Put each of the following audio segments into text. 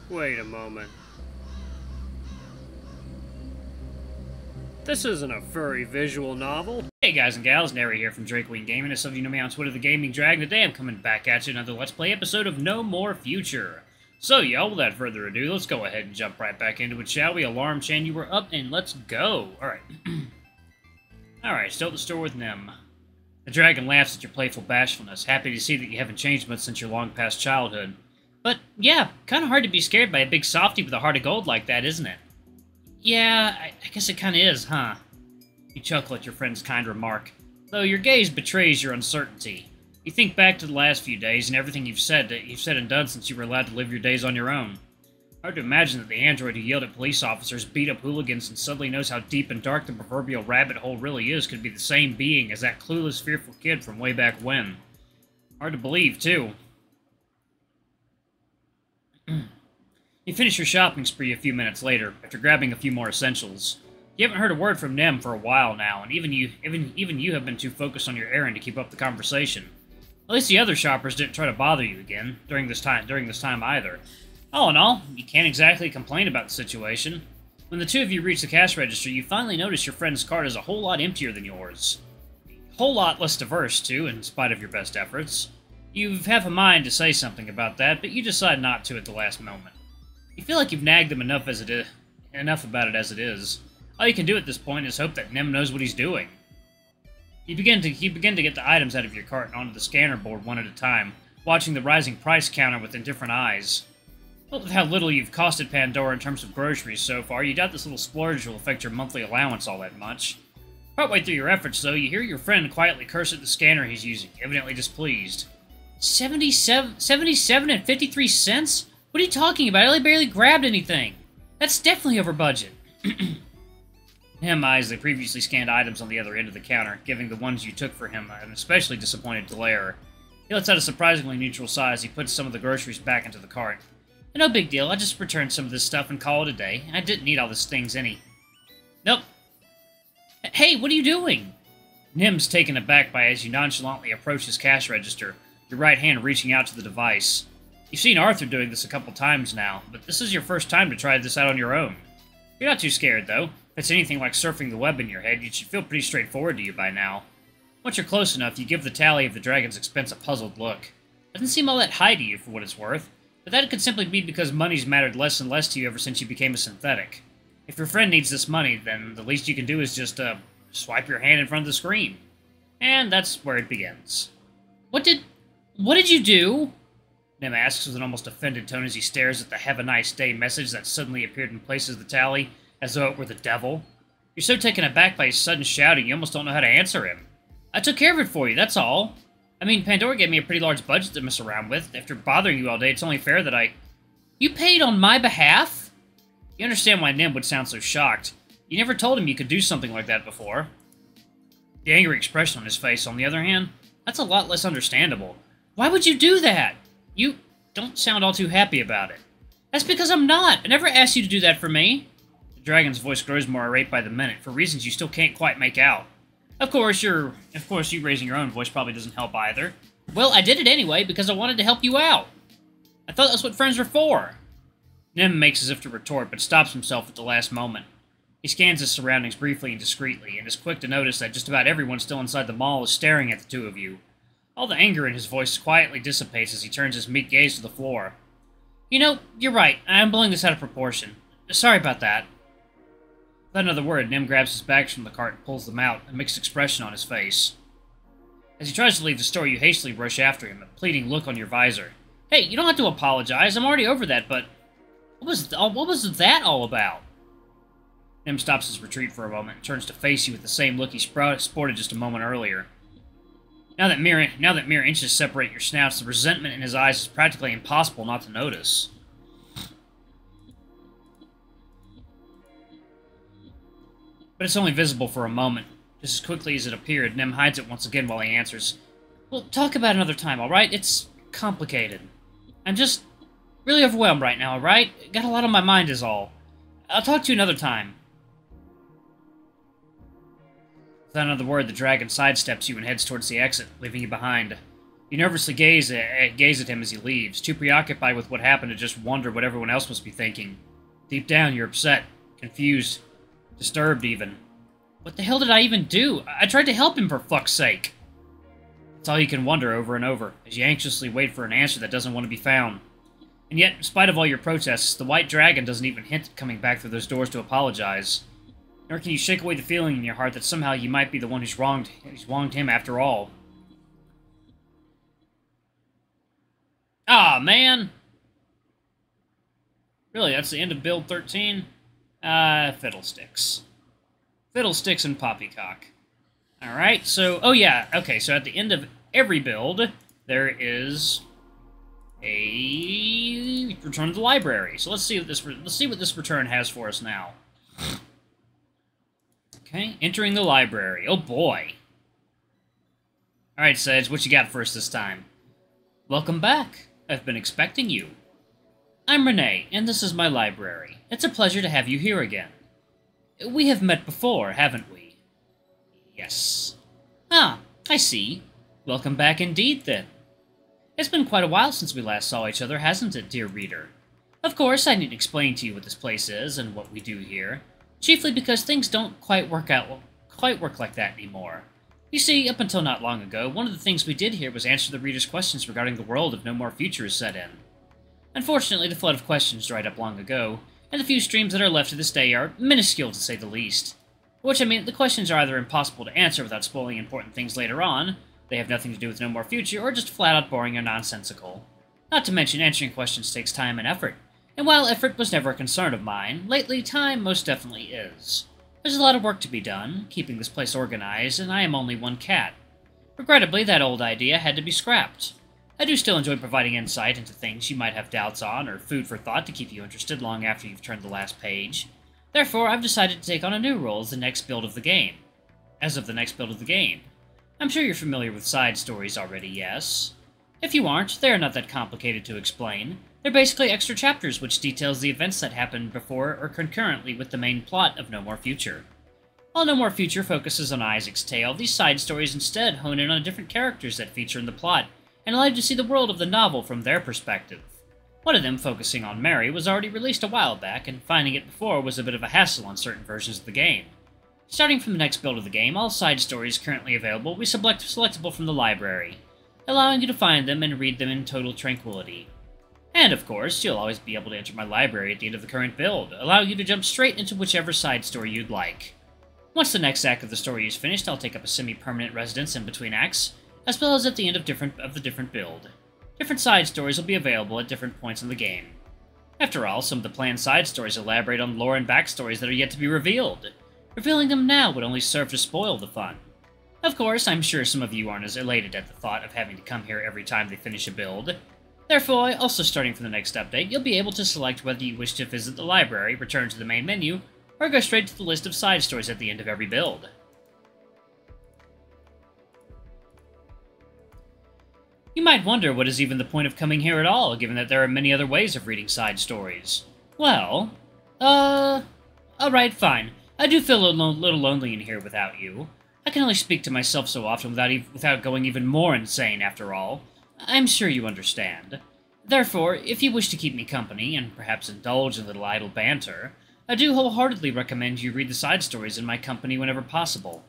Wait a moment. This isn't a furry visual novel. Hey guys and gals, Nary here from Drake Wing Gaming. As some of you know me on Twitter, the Gaming Dragon. Today I'm coming back at you another Let's Play episode of No More Future. So y'all, without further ado, let's go ahead and jump right back into it, shall we? Alarm chain, you were up, and let's go. Alright. Alright, still at the store with Nim. The dragon laughs at your playful bashfulness, happy to see that you haven't changed much since your long past childhood. But, yeah, kinda hard to be scared by a big softy with a heart of gold like that, isn't it? Yeah, I guess it kinda is, huh? You chuckle at your friend's kind remark, though your gaze betrays your uncertainty. You think back to the last few days and everything you've said and done since you were allowed to live your days on your own. Hard to imagine that the android who yelled at police officers, beat up hooligans, and suddenly knows how deep and dark the proverbial rabbit hole really is could be the same being as that clueless, fearful kid from way back when. Hard to believe, too. You finish your shopping spree a few minutes later, after grabbing a few more essentials. You haven't heard a word from Nem for a while now, and even you have been too focused on your errand to keep up the conversation. At least the other shoppers didn't try to bother you again during this time either. All in all, you can't exactly complain about the situation. When the two of you reach the cash register, you finally notice your friend's cart is a whole lot emptier than yours. A whole lot less diverse, too, in spite of your best efforts. You have a mind to say something about that, but you decide not to at the last moment. You feel like you've nagged them enough about it as it is. All you can do at this point is hope that Nem knows what he's doing. You begin to get the items out of your cart and onto the scanner board one at a time, watching the rising price counter with indifferent eyes. What with how little you've costed Pandora in terms of groceries so far, you doubt this little splurge will affect your monthly allowance all that much. Partway through your efforts, though, you hear your friend quietly curse at the scanner he's using, evidently displeased. 77 and 53 cents? What are you talking about? I only barely grabbed anything. That's definitely over budget. Him eyes the previously scanned items on the other end of the counter, giving the ones you took for him an especially disappointed glare. He lets out a surprisingly neutral sigh as he puts some of the groceries back into the cart. No big deal, I just returned some of this stuff and call it a day. I didn't need all these things Nope. Hey, what are you doing? Nim's taken aback by as you nonchalantly approach his cash register, your right hand reaching out to the device. You've seen Arthur doing this a couple times now, but this is your first time to try this out on your own. You're not too scared, though. If it's anything like surfing the web in your head, it should feel pretty straightforward to you by now. Once you're close enough, you give the tally of the dragon's expense a puzzled look. Doesn't seem all that high to you, for what it's worth, but that could simply be because money's mattered less and less to you ever since you became a synthetic. If your friend needs this money, then the least you can do is just, swipe your hand in front of the screen. And that's where it begins. What did you do? Nem asks with an almost offended tone as he stares at the "Have a nice day" message that suddenly appeared in place of the tally, as though it were the devil. You're so taken aback by his sudden shouting, you almost don't know how to answer him. I took care of it for you, that's all. I mean, Pandora gave me a pretty large budget to mess around with. After bothering you all day, it's only fair that I... You paid on my behalf? You understand why Nem would sound so shocked. You never told him you could do something like that before. The angry expression on his face, on the other hand, that's a lot less understandable. Why would you do that? You don't sound all too happy about it. That's because I'm not. I never asked you to do that for me. The dragon's voice grows more irate by the minute, for reasons you still can't quite make out. Of course, you raising your own voice probably doesn't help either. Well, I did it anyway, because I wanted to help you out. I thought that's what friends were for. Nem makes as if to retort, but stops himself at the last moment. He scans his surroundings briefly and discreetly, and is quick to notice that just about everyone still inside the mall is staring at the two of you. All the anger in his voice quietly dissipates as he turns his meek gaze to the floor. You know, you're right. I'm blowing this out of proportion. Sorry about that. Without another word, Nem grabs his bags from the cart and pulls them out, a mixed expression on his face. As he tries to leave the store, you hastily rush after him, a pleading look on your visor. Hey, you don't have to apologize. I'm already over that, but... What was that all about? Nem stops his retreat for a moment and turns to face you with the same look he sported just a moment earlier. Now that mere inches separate your snouts, the resentment in his eyes is practically impossible not to notice. But it's only visible for a moment. Just as quickly as it appeared, Nem hides it once again while he answers. We'll talk about it another time, alright? It's complicated. I'm just really overwhelmed right now, alright? Got a lot on my mind is all. I'll talk to you another time. Without another word, the dragon sidesteps you and heads towards the exit, leaving you behind. You nervously gaze at him as he leaves, too preoccupied with what happened to just wonder what everyone else must be thinking. Deep down, you're upset, confused, disturbed even. What the hell did I even do? I tried to help him, for fuck's sake! That's all you can wonder over and over, as you anxiously wait for an answer that doesn't want to be found. And yet, in spite of all your protests, the White Dragon doesn't even hint at coming back through those doors to apologize. Nor can you shake away the feeling in your heart that somehow you might be the one who's wronged him after all. Ah, man! Really, that's the end of Build 13? Fiddlesticks. Fiddlesticks and Poppycock. Alright, so, oh yeah, okay, so at the end of every build, there is a return to the library. So let's see what this return has for us now. Okay, entering the library. Oh boy. Alright, Sedge, what you got for us this time? Welcome back. I've been expecting you. I'm Renee, and this is my library. It's a pleasure to have you here again. We have met before, haven't we? Yes. Ah, I see. Welcome back indeed, then. It's been quite a while since we last saw each other, hasn't it, dear reader? Of course, I need to explain to you what this place is and what we do here, chiefly because things don't quite work like that anymore. You see, up until not long ago, one of the things we did here was answer the reader's questions regarding the world if no more future is set in. Unfortunately, the flood of questions dried up long ago, and the few streams that are left to this day are minuscule, to say the least. Which, I mean, the questions are either impossible to answer without spoiling important things later on, they have nothing to do with no more future, or just flat-out boring or nonsensical. Not to mention, answering questions takes time and effort, and while effort was never a concern of mine, lately time most definitely is. There's a lot of work to be done, keeping this place organized, and I am only one cat. Regrettably, that old idea had to be scrapped. I do still enjoy providing insight into things you might have doubts on, or food for thought to keep you interested long after you've turned the last page. Therefore, I've decided to take on a new role as the next build of the game. I'm sure you're familiar with side stories already, yes? If you aren't, they are not that complicated to explain. They're basically extra chapters which details the events that happened before or concurrently with the main plot of No More Future. While No More Future focuses on Isaac's tale, these side stories instead hone in on different characters that feature in the plot, and allow you to see the world of the novel from their perspective. One of them, focusing on Mary, was already released a while back, and finding it before was a bit of a hassle on certain versions of the game. Starting from the next build of the game, all side stories currently available will be selectable from the library, allowing you to find them and read them in total tranquility. And of course, you'll always be able to enter my library at the end of the current build, allowing you to jump straight into whichever side story you'd like. Once the next act of the story is finished, I'll take up a semi-permanent residence in between acts, as well as at the end of the different build. Different side stories will be available at different points in the game. After all, some of the planned side stories elaborate on lore and backstories that are yet to be revealed. Revealing them now would only serve to spoil the fun. Of course, I'm sure some of you aren't as elated at the thought of having to come here every time they finish a build. Therefore, also starting from the next update, you'll be able to select whether you wish to visit the library, return to the main menu, or go straight to the list of side stories at the end of every build. You might wonder what is even the point of coming here at all, given that there are many other ways of reading side stories. Well, alright, fine. I do feel a little lonely in here without you. I can only speak to myself so often without going even more insane, after all. I'm sure you understand. Therefore, if you wish to keep me company, and perhaps indulge in a little idle banter, I do wholeheartedly recommend you read the side stories in my company whenever possible.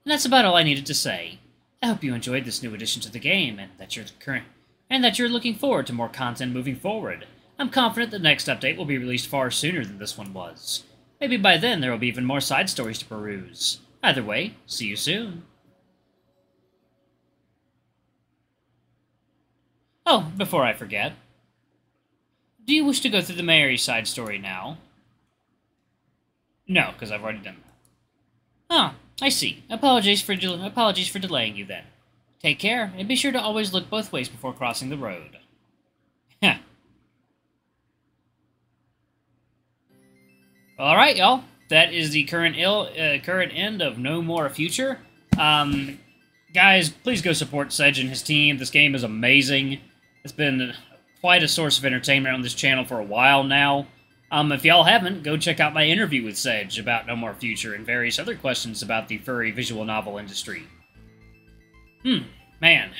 And that's about all I needed to say. I hope you enjoyed this new addition to the game, and that you're looking forward to more content moving forward. I'm confident the next update will be released far sooner than this one was. Maybe by then there will be even more side stories to peruse. Either way, see you soon. Oh, before I forget, do you wish to go through the Mary side story now? No, because I've already done that. Ah, I see. Apologies for delaying you then. Take care, and be sure to always look both ways before crossing the road. Heh. Alright, y'all. That is the current end of No More Future. Guys, please go support Sedge and his team. This game is amazing. It's been quite a source of entertainment on this channel for a while now. If y'all haven't, go check out my interview with Sedge about No More Future and various other questions about the furry visual novel industry. Man.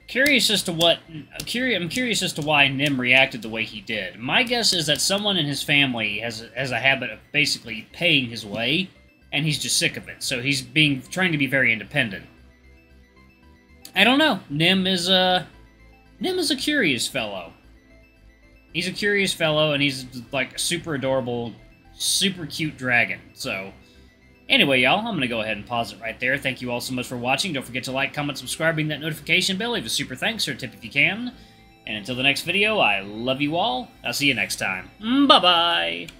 Curious as to what... I'm curious as to why Nim reacted the way he did. My guess is that someone in his family has a habit of basically paying his way, and he's just sick of it. So he's trying to be very independent. I don't know. Nim is a curious fellow. He's a curious fellow, and he's like a super adorable, super cute dragon. So, anyway, y'all, I'm going to go ahead and pause it right there. Thank you all so much for watching. Don't forget to like, comment, subscribe, ring that notification bell, leave a super thanks or a tip if you can. And until the next video, I love you all. I'll see you next time. Bye-bye!